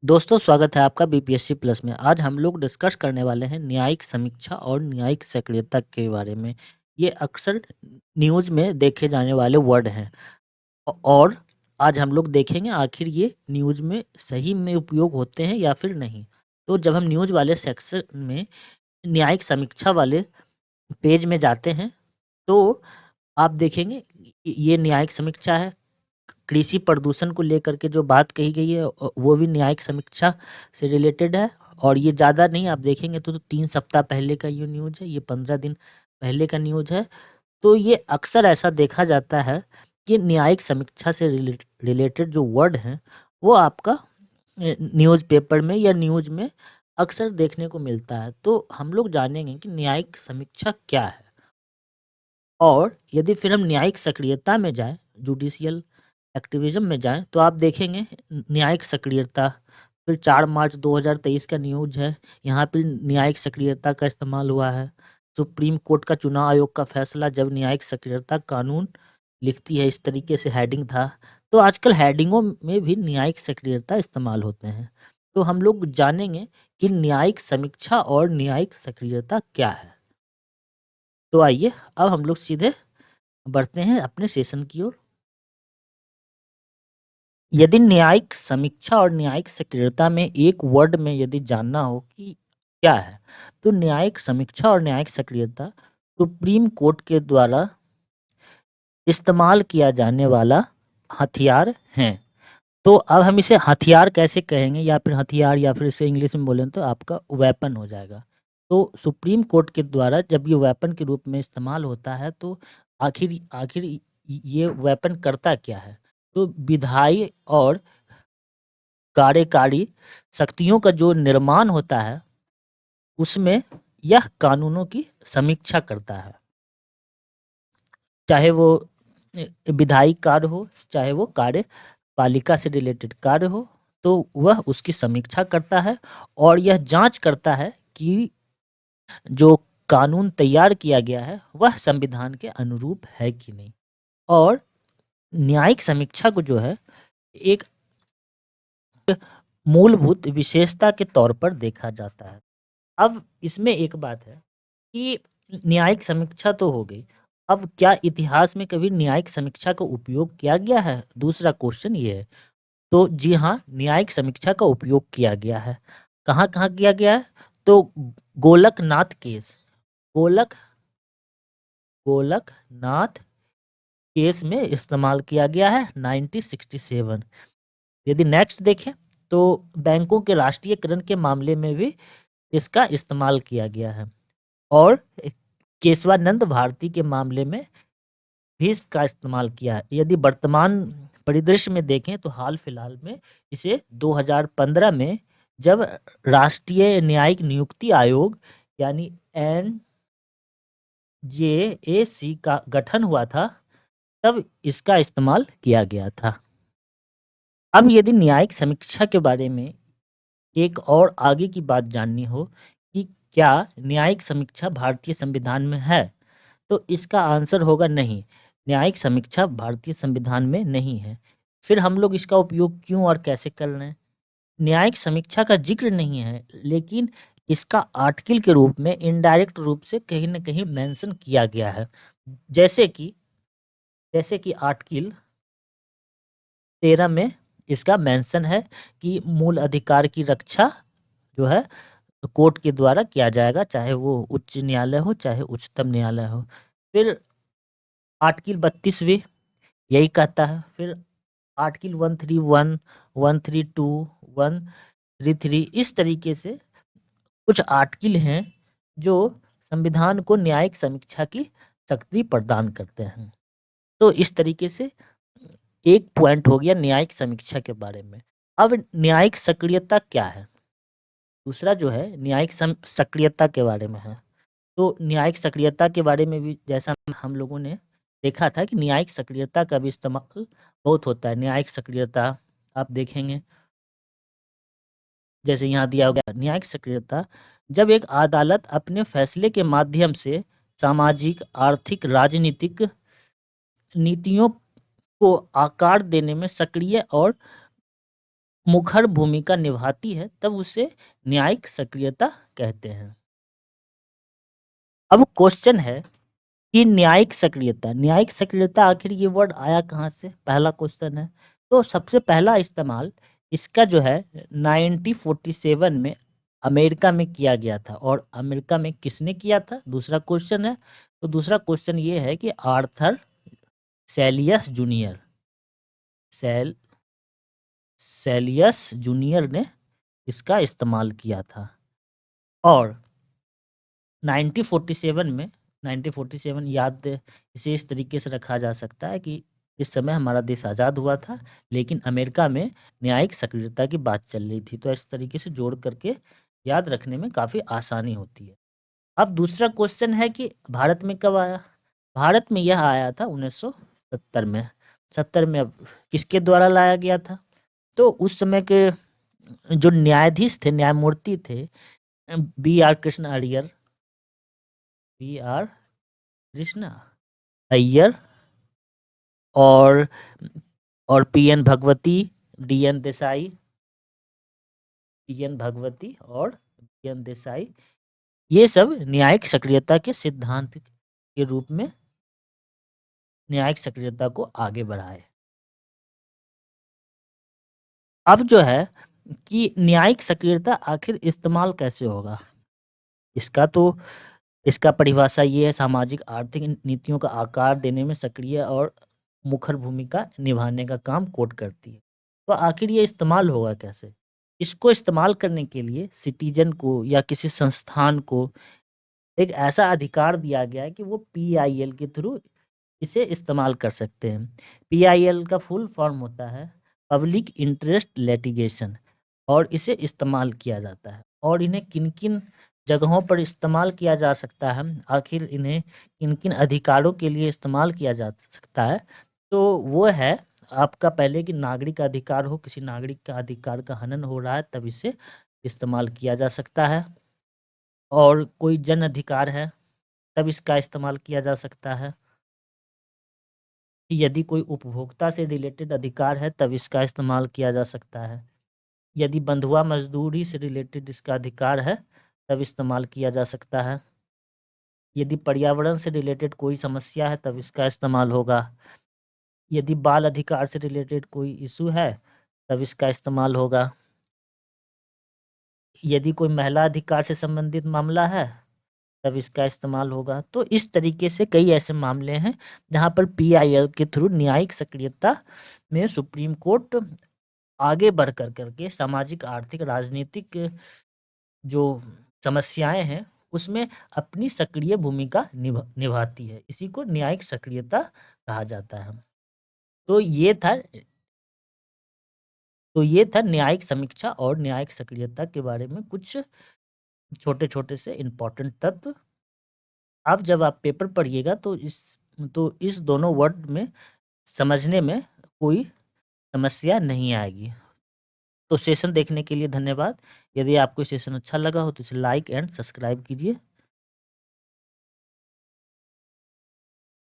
दोस्तों स्वागत है आपका बीपीएससी प्लस में। आज हम लोग डिस्कस करने वाले हैं न्यायिक समीक्षा और न्यायिक सक्रियता के बारे में। ये अक्सर न्यूज़ में देखे जाने वाले वर्ड हैं और आज हम लोग देखेंगे आखिर ये न्यूज़ में सही में उपयोग होते हैं या फिर नहीं। तो जब हम न्यूज़ वाले सेक्शन में न्यायिक समीक्षा वाले पेज में जाते हैं तो आप देखेंगे ये न्यायिक समीक्षा है। कृषि प्रदूषण को लेकर के जो बात कही गई है वो भी न्यायिक समीक्षा से रिलेटेड है। और ये ज़्यादा नहीं, आप देखेंगे तो 3 सप्ताह पहले का ये न्यूज़ है, ये 15 दिन पहले का न्यूज़ है। तो ये अक्सर ऐसा देखा जाता है कि न्यायिक समीक्षा से रिलेटेड जो वर्ड हैं वो आपका न्यूज़पेपर में या न्यूज़ में अक्सर देखने को मिलता है। तो हम लोग जानेंगे कि न्यायिक समीक्षा क्या है, और यदि फिर हम न्यायिक सक्रियता में जाएं, जुडिशियल एक्टिविज्म में जाएं, तो आप देखेंगे न्यायिक सक्रियता फिर 4 मार्च 2023 का न्यूज है। यहाँ पर न्यायिक सक्रियता का इस्तेमाल हुआ है। सुप्रीम कोर्ट का चुनाव आयोग का फैसला जब न्यायिक सक्रियता कानून लिखती है, इस तरीके से हेडिंग था। तो आजकल हेडिंगों में भी न्यायिक सक्रियता इस्तेमाल होते हैं। तो हम लोग जानेंगे कि न्यायिक समीक्षा और न्यायिक सक्रियता क्या है। तो आइए अब हम लोग सीधे बढ़ते हैं अपने सेशन की ओर। यदि न्यायिक समीक्षा और न्यायिक सक्रियता में एक वर्ड में यदि जानना हो कि क्या है, तो न्यायिक समीक्षा और न्यायिक सक्रियता सुप्रीम कोर्ट के द्वारा इस्तेमाल किया जाने वाला हथियार हैं। तो अब हम इसे हथियार कैसे कहेंगे, या फिर हथियार, या फिर इसे इंग्लिश में बोलें तो आपका वेपन हो जाएगा। तो सुप्रीम कोर्ट के द्वारा जब ये वेपन के रूप में इस्तेमाल होता है तो आखिर आखिर ये वेपन करता क्या है। तो विधायी और कार्यकारी शक्तियों का जो निर्माण होता है उसमें यह कानूनों की समीक्षा करता है, चाहे वो विधायी कार्य हो, चाहे वो कार्यपालिका से रिलेटेड कार्य हो। तो वह उसकी समीक्षा करता है और यह जांच करता है कि जो कानून तैयार किया गया है वह संविधान के अनुरूप है कि नहीं। और न्यायिक समीक्षा को जो है एक मूलभूत विशेषता के तौर पर देखा जाता है। अब इसमें एक बात है कि न्यायिक समीक्षा तो हो गई, अब क्या इतिहास में कभी न्यायिक समीक्षा का उपयोग किया गया है? दूसरा क्वेश्चन ये है। तो जी हाँ, न्यायिक समीक्षा का उपयोग किया गया है। कहाँ-कहाँ किया गया है? तो गोलकनाथ केस, गोलक गोलकनाथ केस में इस्तेमाल किया गया है 1967। यदि नेक्स्ट देखें तो बैंकों के राष्ट्रीयकरण के मामले में भी इसका इस्तेमाल किया गया है, और केशवानंद भारती के मामले में भी इसका इस्तेमाल किया है। यदि वर्तमान परिदृश्य में देखें तो हाल फिलहाल में इसे 2015 में जब राष्ट्रीय न्यायिक नियुक्ति आयोग यानी NJAC का गठन हुआ था, तब इसका इस्तेमाल किया गया था। अब यदि न्यायिक समीक्षा के बारे में एक और आगे की बात जाननी हो कि क्या न्यायिक समीक्षा भारतीय संविधान में है, तो इसका आंसर होगा नहीं। न्यायिक समीक्षा भारतीय संविधान में नहीं है। फिर हम लोग इसका उपयोग क्यों और कैसे कर रहे हैं? न्यायिक समीक्षा का जिक्र नहीं है, लेकिन इसका आर्टिकल के रूप में इनडायरेक्ट रूप से कहीं न कहीं मेंशन किया गया है। जैसे कि आर्टिकल 13 में इसका मेंशन है कि मूल अधिकार की रक्षा जो है कोर्ट के द्वारा किया जाएगा, चाहे वो उच्च न्यायालय हो, चाहे उच्चतम न्यायालय हो। फिर आर्टिकल 32 भी यही कहता है। फिर आर्टिकल 131, 132, 133, इस तरीके से कुछ आर्टिकल हैं जो संविधान को न्यायिक समीक्षा की शक्ति प्रदान करते हैं। तो इस तरीके से एक पॉइंट हो गया न्यायिक समीक्षा के बारे में। अब न्यायिक सक्रियता क्या है? दूसरा जो है न्यायिक सक्रियता के बारे में है। तो न्यायिक सक्रियता के बारे में भी जैसा हम लोगों ने देखा था कि न्यायिक सक्रियता का भी इस्तेमाल बहुत होता है। न्यायिक सक्रियता आप देखेंगे जैसे यहाँ दिया गया, न्यायिक सक्रियता जब एक अदालत अपने फैसले के माध्यम से सामाजिक, आर्थिक, राजनीतिक नीतियों को आकार देने में सक्रिय और मुखर भूमिका निभाती है तब उसे न्यायिक सक्रियता कहते हैं। अब क्वेश्चन है कि न्यायिक सक्रियता आखिर ये वर्ड आया कहाँ से, पहला क्वेश्चन है। तो सबसे पहला इस्तेमाल इसका जो है 1947 में अमेरिका में किया गया था। और अमेरिका में किसने किया था, दूसरा क्वेश्चन है। तो दूसरा क्वेश्चन ये है कि आर्थर सेलियस जूनियर सेल सेलियस जूनियर ने इसका इस्तेमाल किया था। और 1947 में 1947 याद इसे इस तरीके से रखा जा सकता है कि इस समय हमारा देश आज़ाद हुआ था, लेकिन अमेरिका में न्यायिक सक्रियता की बात चल रही थी। तो इस तरीके से जोड़ करके याद रखने में काफ़ी आसानी होती है। अब दूसरा क्वेश्चन है कि भारत में कब आया। भारत में यह आया था 1970 में। 70 में अब किसके द्वारा लाया गया था। तो उस समय के जो न्यायाधीश थे, न्यायमूर्ति थे, B R Krishna Iyer B R Krishna Iyer और P N Bhagwati, D N Desai, P N Bhagwati और डी एन देसाई, ये सब न्यायिक सक्रियता के सिद्धांत के रूप में न्यायिक सक्रियता को आगे बढ़ाए। अब जो है कि न्यायिक सक्रियता आखिर इस्तेमाल कैसे होगा, इसका परिभाषा ये है, सामाजिक आर्थिक नीतियों का आकार देने में सक्रिय और मुखर भूमिका निभाने का काम कोट करती है। तो आखिर ये इस्तेमाल होगा कैसे। इसको इस्तेमाल करने के लिए सिटीजन को या किसी संस्थान को एक ऐसा अधिकार दिया गया है कि वो पीआईएल के थ्रू इसे इस्तेमाल कर सकते हैं। पीआईएल का फुल फॉर्म होता है पब्लिक इंटरेस्ट लिटिगेशन, और इसे इस्तेमाल किया जाता है। और इन्हें किन-किन जगहों पर इस्तेमाल किया जा सकता है, आखिर इन्हें किन-किन अधिकारों के लिए इस्तेमाल किया जा सकता है, तो वो है आपका पहले कि नागरिक अधिकार हो, किसी नागरिक का अधिकार का हनन हो रहा है तब इसे इस्तेमाल किया जा सकता है। और कोई जन अधिकार है तब इसका इस्तेमाल किया जा सकता है। यदि कोई उपभोक्ता से रिलेटेड अधिकार है तब इसका इस्तेमाल किया जा सकता है। यदि बंधुआ मजदूरी से रिलेटेड इसका अधिकार है तब इस्तेमाल किया जा सकता है। यदि पर्यावरण से रिलेटेड कोई समस्या है तब इसका इस्तेमाल होगा। यदि बाल अधिकार से रिलेटेड कोई इशू है तब इसका इस्तेमाल होगा। यदि कोई महिला अधिकार से संबंधित मामला है तब इसका इस्तेमाल होगा। तो इस तरीके से कई ऐसे मामले हैं जहाँ पर पीआईएल के थ्रू न्यायिक सक्रियता में सुप्रीम कोर्ट आगे बढ़ कर करके सामाजिक, आर्थिक, राजनीतिक जो समस्याएं हैं उसमें अपनी सक्रिय भूमिका निभाती है। इसी को न्यायिक सक्रियता कहा जाता है। तो ये था न्यायिक समीक्षा और न्यायिक सक्रियता के बारे में कुछ छोटे-छोटे से इम्पोर्टेंट तत्व। अब जब आप पेपर पढ़िएगा तो इस दोनों वर्ड में समझने में कोई समस्या नहीं आएगी। तो सेशन देखने के लिए धन्यवाद। यदि आपको सेशन अच्छा लगा हो तो इसे लाइक एंड सब्सक्राइब कीजिए।